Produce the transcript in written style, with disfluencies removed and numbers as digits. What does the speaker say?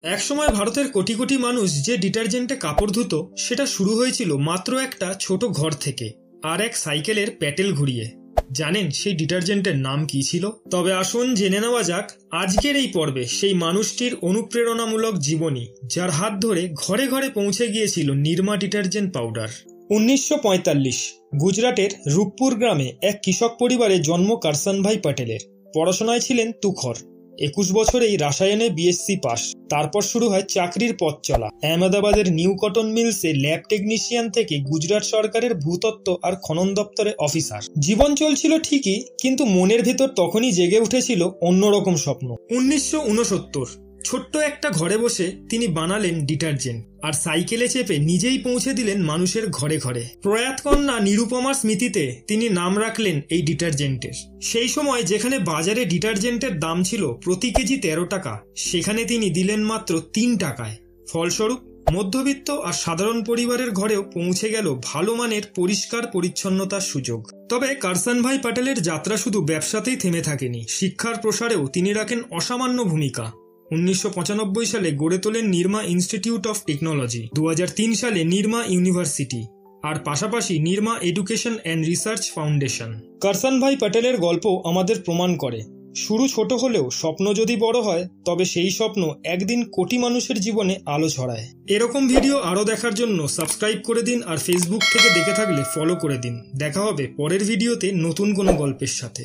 একসময় ভারতের কোটি কোটি মানুষ যে ডিটারজেন্টে কাপড় ধুতো সেটা শুরু হয়েছিল মাত্র একটা ছোট ঘর থেকে আর এক সাইকেলের প্যাটেল ঘুরিয়ে। জানেন সেই ডিটারজেন্টের নাম কি ছিল? তবে আসুন জেনে নেওয়া যাক আজকের এই পর্বে সেই মানুষটির অনুপ্রেরণামূলক জীবনী, যার হাত ধরে ঘরে ঘরে পৌঁছে গিয়েছিল নির্মা ডিটারজেন্ট পাউডার। 1945 গুজরাটের রূপপুর গ্রামে এক কৃষক পরিবারে জন্ম কারসানভাই প্যাটেলের। পড়াশোনায় ছিলেন তুখর। 21 বছরেই রাসায়নে বিএসসি পাস। তারপর শুরু হয় চাকরির পথ চলা। আহমেদাবাদের নিউ কটন মিলসে ল্যাব টেকনিশিয়ান থেকে গুজরাট সরকারের ভূতত্ত্ব আর খনন দপ্তরে অফিসার। জীবন চলছিল ঠিকই, কিন্তু মনের ভেতর তখনই জেগে উঠেছিল অন্যরকম স্বপ্ন। 1969 ছোট্ট একটা ঘরে বসে তিনি বানালেন ডিটারজেন্ট আর সাইকেলে চেপে নিজেই পৌঁছে দিলেন মানুষের ঘরে ঘরে। প্রয়াত কন্যা নিরুপমার স্মৃতিতে তিনি নাম রাখলেন এই ডিটারজেন্টের। সেই সময় যেখানে বাজারে ডিটারজেন্টের দাম ছিল প্রতি কেজি 13 টাকা, সেখানে তিনি দিলেন মাত্র 3 টাকায়। ফলস্বরূপ মধ্যবিত্ত আর সাধারণ পরিবারের ঘরেও পৌঁছে গেল ভালো মানের পরিষ্কার পরিচ্ছন্নতার সুযোগ। তবে কারসানভাই প্যাটেলের যাত্রা শুধু ব্যবসাতেই থেমে থাকেনি, শিক্ষার প্রসারেও তিনি রাখেন অসামান্য ভূমিকা। 1995 সালে গড়ে তোলেন নির্মা ইনস্টিটিউট অফ টেকনোলজি, 2003 সালে নির্মা ইউনিভার্সিটি, আর পাশাপাশি Nirma education and research foundation. Karsanbhai প্যাটেলের গল্প আমাদের প্রমাণ করে শুরু ছোট হলেও স্বপ্ন যদি বড় হয় তবে সেই স্বপ্ন একদিন কোটি মানুষের জীবনে আলো ছড়ায়। এরকম ভিডিও আরও দেখার জন্য সাবস্ক্রাইব করে দিন, আর ফেসবুক থেকে দেখে থাকলে ফলো করে দিন। দেখা হবে পরের ভিডিওতে নতুন কোনো গল্পের সাথে।